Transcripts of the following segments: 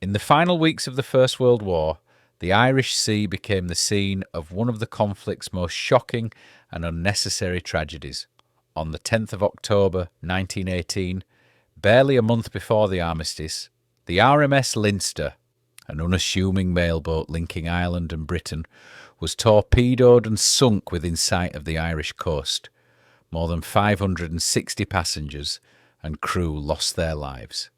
In the final weeks of the First World War, the Irish Sea became the scene of one of the conflict's most shocking and unnecessary tragedies. On the 10th of October 1918, barely a month before the armistice, the RMS Leinster, an unassuming mailboat linking Ireland and Britain, was torpedoed and sunk within sight of the Irish coast. More than 560 passengers and crew lost their lives.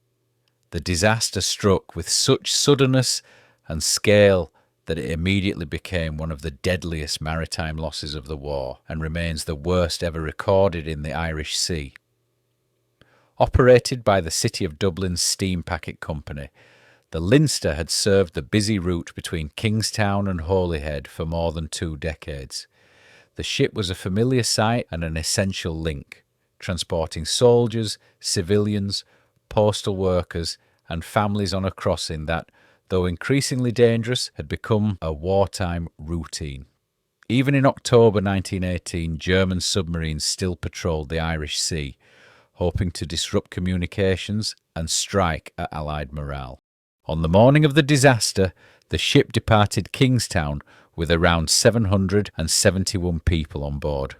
The disaster struck with such suddenness and scale that it immediately became one of the deadliest maritime losses of the war and remains the worst ever recorded in the Irish Sea. Operated by the City of Dublin's Steam Packet Company, the Leinster had served the busy route between Kingstown and Holyhead for more than 2 decades. The ship was a familiar sight and an essential link, transporting soldiers, civilians, postal workers and families on a crossing that, though increasingly dangerous, had become a wartime routine. Even in October 1918, German submarines still patrolled the Irish Sea, hoping to disrupt communications and strike at Allied morale. On the morning of the disaster, the ship departed Kingstown with around 771 people on board.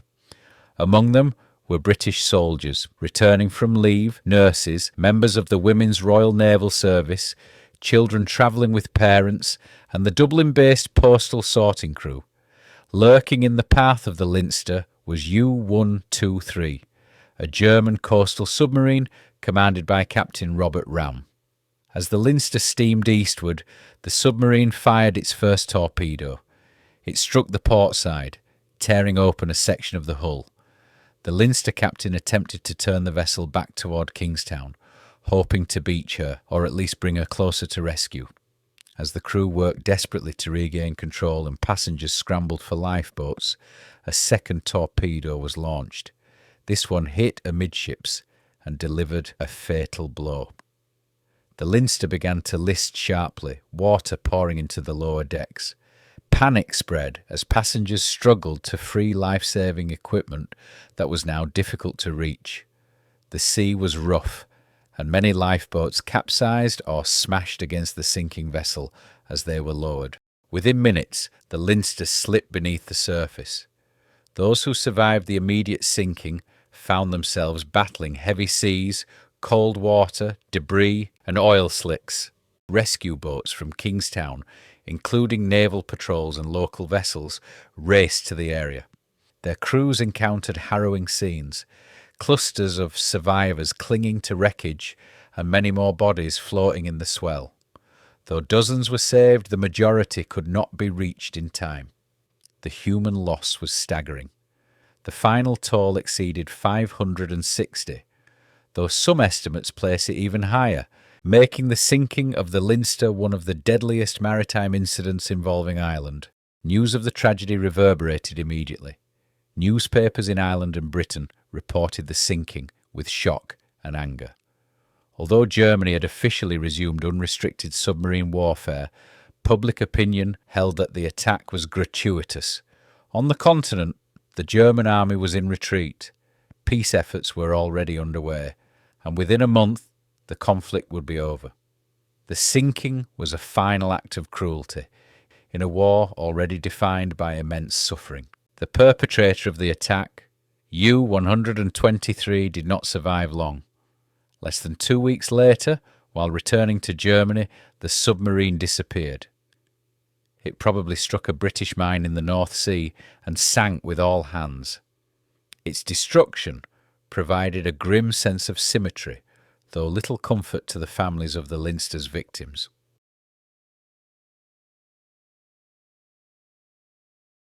Among them were British soldiers returning from leave, nurses, members of the Women's Royal Naval Service, children travelling with parents, and the Dublin-based postal sorting crew. Lurking in the path of the Leinster was U-123, a German coastal submarine commanded by Captain Robert Ram. As the Leinster steamed eastward, the submarine fired its first torpedo. It struck the port side, tearing open a section of the hull. The Leinster captain attempted to turn the vessel back toward Kingstown, hoping to beach her, or at least bring her closer to rescue. As the crew worked desperately to regain control and passengers scrambled for lifeboats, a second torpedo was launched. This one hit amidships and delivered a fatal blow. The Leinster began to list sharply, water pouring into the lower decks. Panic spread as passengers struggled to free life-saving equipment that was now difficult to reach. The sea was rough, and many lifeboats capsized or smashed against the sinking vessel as they were lowered. Within minutes, the Leinster slipped beneath the surface. Those who survived the immediate sinking found themselves battling heavy seas, cold water, debris, and oil slicks. Rescue boats from Kingstown, including naval patrols and local vessels, raced to the area. Their crews encountered harrowing scenes, clusters of survivors clinging to wreckage and many more bodies floating in the swell. Though dozens were saved, the majority could not be reached in time. The human loss was staggering. The final toll exceeded 560, though some estimates place it even higher, making the sinking of the Leinster one of the deadliest maritime incidents involving Ireland. News of the tragedy reverberated immediately. Newspapers in Ireland and Britain reported the sinking with shock and anger. Although Germany had officially resumed unrestricted submarine warfare, public opinion held that the attack was gratuitous. On the continent, the German army was in retreat. Peace efforts were already underway, and within a month, the conflict would be over. The sinking was a final act of cruelty in a war already defined by immense suffering. The perpetrator of the attack, U-123, did not survive long. Less than 2 weeks later, while returning to Germany, the submarine disappeared. It probably struck a British mine in the North Sea and sank with all hands. Its destruction provided a grim sense of symmetry, though little comfort to the families of the Leinster's victims.